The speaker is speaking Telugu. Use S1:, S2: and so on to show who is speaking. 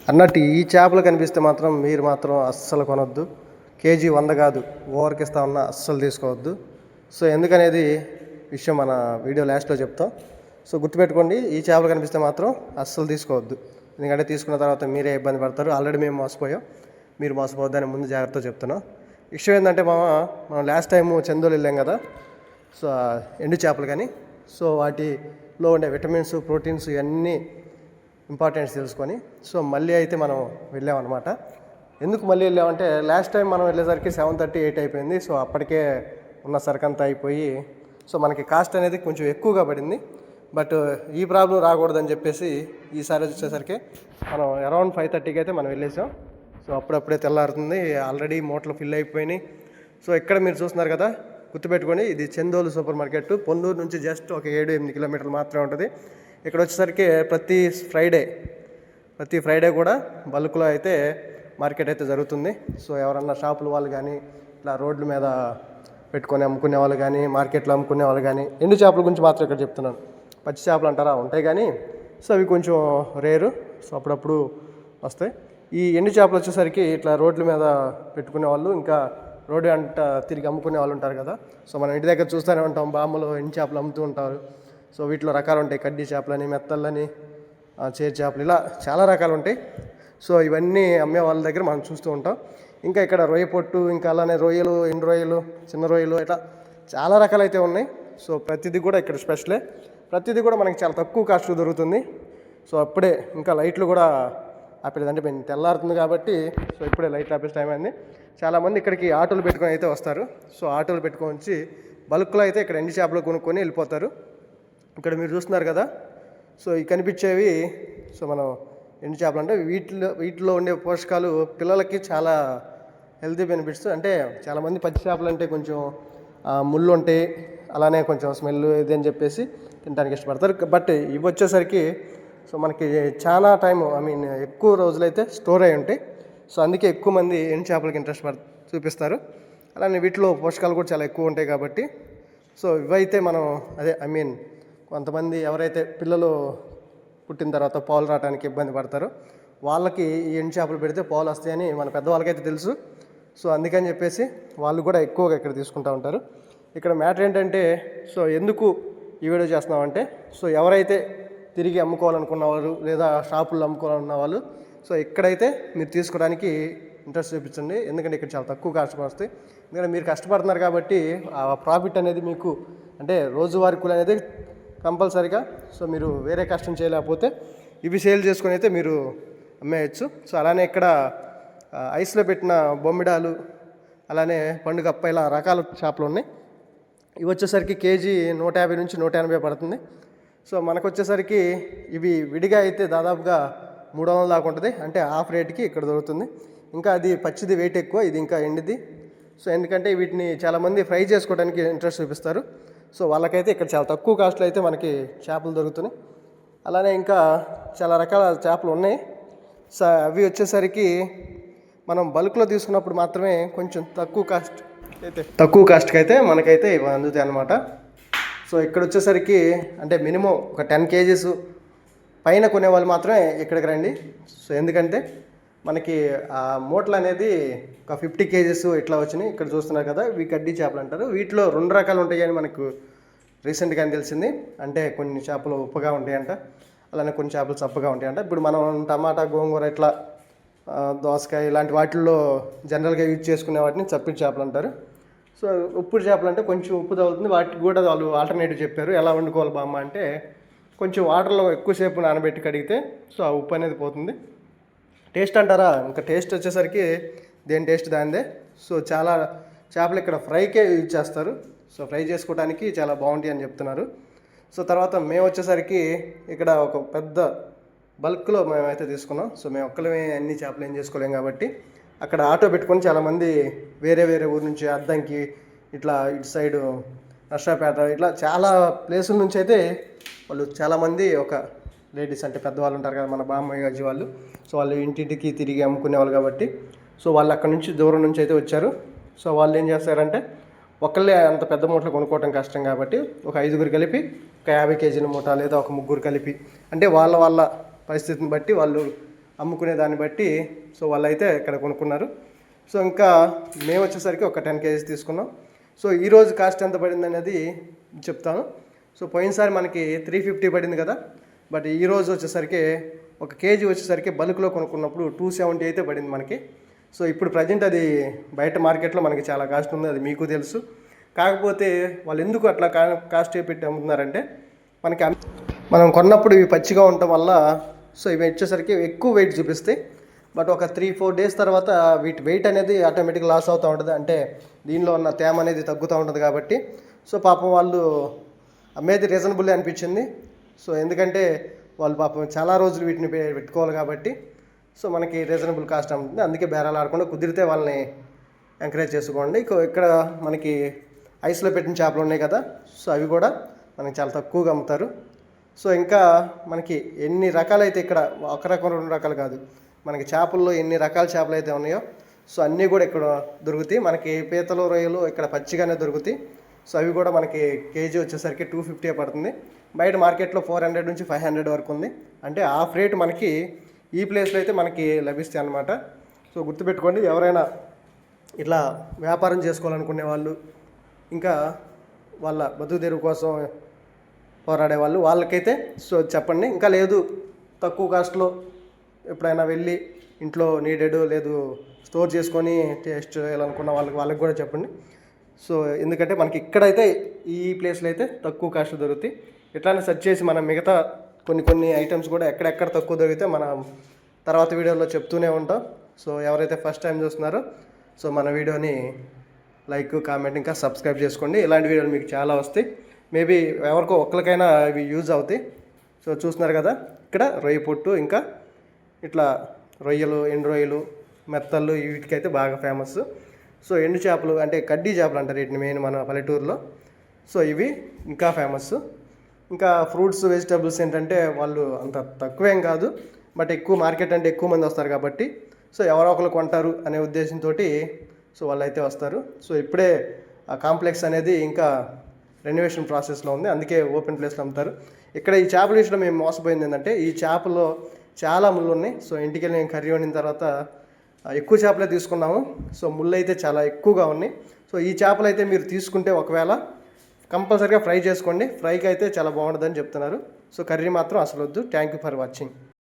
S1: అన్నట్టు ఈ చేపలు కనిపిస్తే మాత్రం మీరు మాత్రం అస్సలు కొనొద్దు. కేజీ 100 కాదు, ఓవర్కి ఇస్తా ఉన్నా అస్సలు తీసుకోవద్దు. సో ఎందుకనేది విషయం మన వీడియో లాస్ట్లో చెప్తాం. సో గుర్తుపెట్టుకోండి, ఈ చేపలు కనిపిస్తే మాత్రం అస్సలు తీసుకోవద్దు. ఎందుకంటే తీసుకున్న తర్వాత మీరే ఇబ్బంది పడతారు. ఆల్రెడీ మేము మోసపోయాం, మీరు మోసపోవద్దని ముందు జాగ్రత్తగా చెప్తున్నాం. విషయం ఏంటంటే మనం లాస్ట్ టైము చందోలు వెళ్ళాం కదా, సో ఎండు చేపలు కానీ, సో వాటిలో ఉండే విటమిన్స్, ప్రోటీన్స్ ఇవన్నీ ఇంపార్టెన్స్ తెలుసుకొని సో మళ్ళీ అయితే మనం వెళ్ళామన్నమాట. ఎందుకు మళ్ళీ వెళ్ళామంటే లాస్ట్ టైం మనం వెళ్ళేసరికి 7:30, 8 అయిపోయింది. సో అప్పటికే ఉన్న సరుకంతా అయిపోయి సో మనకి కాస్ట్ అనేది కొంచెం ఎక్కువగా పడింది. బట్ ఈ ప్రాబ్లం రాకూడదని చెప్పేసి ఈసారి వచ్చేసరికి మనం అరౌండ్ 5:30కి అయితే మనం వెళ్ళేసాం. సో అప్పుడప్పుడే తెల్లారుతుంది, ఆల్రెడీ మూటలు ఫిల్ అయిపోయినాయి. సో ఇక్కడ మీరు చూస్తున్నారు కదా, గుర్తుపెట్టుకోండి, ఇది చందోలు సూపర్ మార్కెట్. పొన్నూరు నుంచి జస్ట్ ఒక 7-8 కిలోమీటర్లు మాత్రమే ఉంటుంది. ఇక్కడ వచ్చేసరికి ప్రతి ఫ్రైడే కూడా బల్క్లో అయితే మార్కెట్ అయితే జరుగుతుంది. సో ఎవరన్నా షాపుల వాళ్ళు కానీ, ఇట్లా రోడ్ల మీద పెట్టుకొని అమ్ముకునే వాళ్ళు కానీ, మార్కెట్లో అమ్ముకునే వాళ్ళు కానీ, ఎండు చేపల గురించి మాత్రం ఇక్కడ చెప్తున్నాను. పచ్చి చేపలు అంటారా, ఉంటాయి కానీ సో అవి కొంచెం రేరు. సో అప్పుడప్పుడు వస్తాయి. ఈ ఎండు చేపలు వచ్చేసరికి ఇట్లా రోడ్ల మీద పెట్టుకునే వాళ్ళు, ఇంకా రోడ్డు అంట తిరిగి అమ్ముకునే వాళ్ళు ఉంటారు కదా. సో మనం ఇంటి దగ్గర చూస్తూనే ఉంటాం, బామ్మలు ఎండు చేపలు అమ్ముతూ ఉంటారు. సో వీటిలో రకాలు ఉంటాయి, కడ్డీ చేపలని, మెత్తళ్ళని, చేరు చేపలు, ఇలా చాలా రకాలు ఉంటాయి. సో ఇవన్నీ అమ్మే వాళ్ళ దగ్గర మనం చూస్తూ ఉంటాం. ఇంకా ఇక్కడ రొయ్య పొట్టు, ఇంకా అలానే రొయ్యలు, ఎండు రొయ్యలు, చిన్న రొయ్యలు, ఇట్లా చాలా రకాలు అయితే ఉన్నాయి. సో ప్రతిదీ కూడా ఇక్కడ స్పెషలే. ప్రతిదీ కూడా మనకి చాలా తక్కువ కాస్ట్ దొరుకుతుంది. సో అప్పుడే ఇంకా లైట్లు కూడా ఆపేది, అంటే మేము తెల్లారుతుంది కాబట్టి సో ఇప్పుడే లైట్లు ఆపేసి టైం అయింది. చాలామంది ఇక్కడికి ఆటోలు పెట్టుకొని అయితే వస్తారు. సో ఆటోలు పెట్టుకొని వచ్చి బల్క్లో అయితే ఇక్కడ ఎండు చేపలు కొనుక్కొని వెళ్ళిపోతారు. ఇక్కడ మీరు చూస్తున్నారు కదా, సో ఈ కనిపించేవి సో మనం ఎండు చేపలు అంటే వీటిలో ఉండే పోషకాలు పిల్లలకి చాలా హెల్తీ బెనిఫిట్స్. అంటే చాలామంది పచ్చి చేపలు అంటే కొంచెం ముళ్ళు ఉంటాయి, అలానే కొంచెం స్మెల్ ఇది అని చెప్పేసి తినడానికి ఇష్టపడతారు. బట్ ఇవి వచ్చేసరికి సో మనకి చాలా టైం, ఎక్కువ రోజులైతే స్టోర్ అయి ఉంటాయి. సో అందుకే ఎక్కువ మంది ఎండు చేపలకి ఇంట్రెస్ట్ చూపిస్తారు. అలానే వీటిలో పోషకాలు కూడా చాలా ఎక్కువ ఉంటాయి కాబట్టి సో ఇవైతే మనం కొంతమంది ఎవరైతే పిల్లలు పుట్టిన తర్వాత పాలు రావడానికి ఇబ్బంది పడతారో వాళ్ళకి ఈ ఎండు చేపలు పెడితే పాలు వస్తాయని మన పెద్దవాళ్ళకైతే తెలుసు. సో అందుకని చెప్పేసి వాళ్ళు కూడా ఎక్కువగా ఇక్కడ తీసుకుంటూ ఉంటారు. ఇక్కడ మ్యాటర్ ఏంటంటే, సో ఎందుకు ఈ వీడియో చేస్తున్నామంటే, సో ఎవరైతే తిరిగి అమ్ముకోవాలనుకున్న వాళ్ళు లేదా షాపుల్లో అమ్ముకోవాలన్న వాళ్ళు సో ఇక్కడైతే మీరు తీసుకోవడానికి ఇంట్రెస్ట్ చూపించండి. ఎందుకంటే ఇక్కడ చాలా తక్కువ కాస్ట్ వస్తాయి. ఎందుకంటే మీరు కష్టపడుతున్నారు కాబట్టి ఆ ప్రాఫిట్ అనేది మీకు, అంటే రోజువారీ కూలి అనేది కంపల్సరీగా సో మీరు వేరే కష్టం చేయలేకపోతే ఇవి సేల్ చేసుకొని అయితే మీరు అమ్మేయచ్చు. సో అలానే ఇక్కడ ఐస్లో పెట్టిన బొమ్మిడాలు, అలానే పండుగప్ప, ఇలా రకాల చేపలు ఉన్నాయి. ఇవి వచ్చేసరికి కేజీ 150 నుంచి 180 పడుతుంది. సో మనకు వచ్చేసరికి ఇవి విడిగా అయితే దాదాపుగా 300 దాకా ఉంటుంది, అంటే హాఫ్ రేట్కి ఇక్కడ దొరుకుతుంది. ఇంకా అది పచ్చిది వెయిట్ ఎక్కువ, ఇది ఇంకా ఎండిది. సో ఎందుకంటే వీటిని చాలామంది ఫ్రై చేసుకోవడానికి ఇంట్రెస్ట్ చూపిస్తారు. సో వాళ్ళకైతే ఇక్కడ చాలా తక్కువ కాస్ట్లో అయితే మనకి చేపలు దొరుకుతున్నాయి. అలానే ఇంకా చాలా రకాల చేపలు ఉన్నాయి. సో అవి వచ్చేసరికి మనం బల్క్లో తీసుకున్నప్పుడు మాత్రమే కొంచెం తక్కువ కాస్ట్కి అయితే మనకైతే ఇవి అందుతాయి అన్నమాట. సో ఇక్కడ వచ్చేసరికి అంటే మినిమం ఒక 10 kgs పైన కొనేవాళ్ళు మాత్రమే ఇక్కడికి రండి. సో ఎందుకంటే మనకి ఆ మూటలు అనేది ఒక 50 kgs ఇట్లా వచ్చినాయి. ఇక్కడ చూస్తున్నారు కదా, ఇవి కడ్డీ చేపలు అంటారు. వీటిలో 2 రకాలు ఉంటాయని మనకు రీసెంట్గా తెలిసింది. అంటే కొన్ని చేపలు ఉప్పుగా ఉంటాయంట, అలానే కొన్ని చేపలు చప్పగా ఉంటాయంట. ఇప్పుడు మనం టమాటా, గోంగూర, ఇట్లా దోసకాయ ఇలాంటి వాటిల్లో జనరల్గా యూజ్ చేసుకునే వాటిని చప్పిడి చేపలు అంటారు. సో ఉప్పు చేపలు అంటే కొంచెం ఉప్పు తగులుతుంది. వాటికి కూడా వాళ్ళు ఆల్టర్నేటివ్ చెప్పారు. ఎలా వండుకోవాలి బామ్మ అంటే, కొంచెం వాటర్లో ఎక్కువసేపు నానబెట్టి కడిగితే సో ఆ ఉప్పు అనేది పోతుంది. టేస్ట్ అంటారా, ఇంకా టేస్ట్ వచ్చేసరికి దేని టేస్ట్ దానిదే. సో చాలా చేపలు ఇక్కడ ఫ్రైకే యూజ్ చేస్తారు. సో ఫ్రై చేసుకోవడానికి చాలా బాగుంటాయి అని చెప్తున్నారు. సో తర్వాత మేము వచ్చేసరికి ఇక్కడ ఒక పెద్ద బల్క్లో మేమైతే తీసుకున్నాం. సో మేము ఒక్కలమే అన్ని చేపలు ఏం చేసుకోలేం కాబట్టి అక్కడ ఆటో పెట్టుకొని చాలామంది వేరే ఊరు నుంచి, అద్దంకి, ఇట్లా ఇటు సైడు నర్సాపేట, ఇట్లా చాలా ప్లేసుల నుంచి అయితే వాళ్ళు చాలామంది, ఒక లేడీస్ అంటే పెద్దవాళ్ళు ఉంటారు కదా, మన బామ్మయ్య గజ్జి వాళ్ళు. సో వాళ్ళు ఇంటింటికి తిరిగి అమ్ముకునేవాళ్ళు కాబట్టి సో వాళ్ళు అక్కడ నుంచి దూరం నుంచి అయితే వచ్చారు. సో వాళ్ళు ఏం చేస్తారంటే, ఒకళ్ళే అంత పెద్ద మూటలు కొనుక్కోవటం కష్టం కాబట్టి ఒక 5గురు కలిపి ఒక 50 kg మూట, లేదా ఒక 3 కలిపి, అంటే వాళ్ళ పరిస్థితిని బట్టి వాళ్ళు అమ్ముకునే దాన్ని బట్టి సో వాళ్ళైతే ఇక్కడ కొనుక్కున్నారు. సో ఇంకా మేము వచ్చేసరికి ఒక 10 కేజీస్ తీసుకున్నాం. సో ఈరోజు కాస్ట్ ఎంత పడింది అనేది చెప్తాను. సో పోయినసారి మనకి 350 పడింది కదా, బట్ ఈరోజు వచ్చేసరికి ఒక కేజీ వచ్చేసరికి బల్క్లో కొనుక్కున్నప్పుడు 270 అయితే పడింది మనకి. సో ఇప్పుడు ప్రజెంట్ అది బయట మార్కెట్లో మనకి చాలా కాస్ట్ ఉంది, అది మీకు తెలుసు. కాకపోతే వాళ్ళు ఎందుకు అట్లా కాస్ట్ పెట్టి అమ్ముతున్నారంటే మనకి మనం కొన్నప్పుడు ఇవి పచ్చిగా ఉండటం వల్ల సో ఇవి వచ్చేసరికి ఎక్కువ వెయిట్ చూపిస్తాయి. బట్ ఒక 3-4 డేస్ తర్వాత వీటి వెయిట్ అనేది ఆటోమేటిక్గా లాస్ అవుతూ ఉంటుంది. అంటే దీనిలో ఉన్న తేమ అనేది తగ్గుతూ ఉంటుంది కాబట్టి సో పాపం వాళ్ళు అమ్మేది రీజనబుల్ అనిపించింది. సో ఎందుకంటే వాళ్ళు పాపం చాలా రోజులు వీటిని పెట్టుకోవాలి కాబట్టి సో మనకి రీజనబుల్ కాస్ట్ ఉంటుంది. అందుకే బేరాలు ఆడకుండా కుదిరితే వాళ్ళని ఎంకరేజ్ చేసుకోండి. ఇక్కడ మనకి ఐస్లో పెట్టిన చేపలు ఉన్నాయి కదా, సో అవి కూడా మనకి చాలా తక్కువగా అమ్ముతారు. సో ఇంకా మనకి ఎన్ని రకాలైతే ఇక్కడ ఒక రకం 2 రకాలు కాదు, మనకి చేపల్లో ఎన్ని రకాల చేపలు అయితే ఉన్నాయో సో అన్నీ కూడా ఇక్కడ దొరుకుతాయి. మనకి పీతలు రొయ్యలు ఇక్కడ పచ్చిగానే దొరుకుతాయి. సో అవి కూడా మనకి కేజీ వచ్చేసరికి 250 పడుతుంది. బయట మార్కెట్లో 400 నుంచి 500 వరకు ఉంది. అంటే హాఫ్ రేట్ మనకి ఈ ప్లేస్లో అయితే మనకి లభిస్తాయి అన్నమాట. సో గుర్తుపెట్టుకోండి, ఎవరైనా ఇట్లా వ్యాపారం చేసుకోవాలనుకునే వాళ్ళు, ఇంకా వాళ్ళ బతుకు తెరువు కోసం పోరాడే వాళ్ళకైతే సో చెప్పండి. ఇంకా లేదు తక్కువ కాస్ట్లో ఎప్పుడైనా వెళ్ళి ఇంట్లో నీడెడ్ లేదు స్టోర్ చేసుకొని టేస్ట్ చేయాలనుకున్న వాళ్ళకి కూడా చెప్పండి. సో ఎందుకంటే మనకి ఇక్కడైతే ఈ ప్లేస్లో అయితే తక్కువ కాస్ట్ దొరుకుతాయి. ఇట్లానే సెర్చ్ చేసి మనం మిగతా కొన్ని ఐటమ్స్ కూడా ఎక్కడెక్కడ తక్కువ దొరికితే మనం తర్వాత వీడియోలో చెప్తూనే ఉంటాం. సో ఎవరైతే ఫస్ట్ టైం చూస్తున్నారో సో మన వీడియోని లైక్, కామెంట్, ఇంకా సబ్స్క్రైబ్ చేసుకోండి. ఇలాంటి వీడియోలు మీకు చాలా వస్తాయి. మేబీ ఎవరికో ఒక్కరికైనా ఇవి యూజ్ అవుతాయి. సో చూస్తున్నారు కదా, ఇక్కడ రొయ్య పొట్టు, ఇంకా ఇట్లా రొయ్యలు, ఎండు రొయ్యలు, మెత్తళ్ళు వీటికైతే బాగా ఫేమస్. సో ఎండు చేపలు అంటే కడ్డీ చేపలు అంటారు వీటిని మెయిన్ మన పల్లెటూరులో. సో ఇవి ఇంకా ఫేమస్. ఇంకా ఫ్రూట్స్, వెజిటబుల్స్ ఏంటంటే వాళ్ళు అంత తక్కువేం కాదు, బట్ ఎక్కువ మార్కెట్ అంటే ఎక్కువ మంది వస్తారు కాబట్టి సో ఎవరో ఒకరు కొంటారు అనే ఉద్దేశంతో సో వాళ్ళు అయితే వస్తారు. సో ఇప్పుడే ఆ కాంప్లెక్స్ అనేది ఇంకా రెనోవేషన్ ప్రాసెస్లో ఉంది, అందుకే ఓపెన్ ప్లేస్లో అమ్ముతారు. ఇక్కడ ఈ చేపల విషయంలో మేము మోసపోయింది ఏంటంటే ఈ చేపల్లో చాలా ముళ్ళు ఉన్నాయి. సో ఇంటికి వెళ్ళి నేను కర్రీ వండిన తర్వాత ఎక్కువ చేపలే తీసుకున్నాము. సో ముళ్ళు అయితే చాలా ఎక్కువగా ఉన్నాయి. సో ఈ చేపలు అయితే మీరు తీసుకుంటే ఒకవేళ కంపల్సరీగా ఫ్రై చేసుకోండి. ఫ్రైకి అయితే చాలా బాగుంటుందని చెప్తున్నారు. సో కర్రీ మాత్రం అసలు వద్దు. Thank you for watching.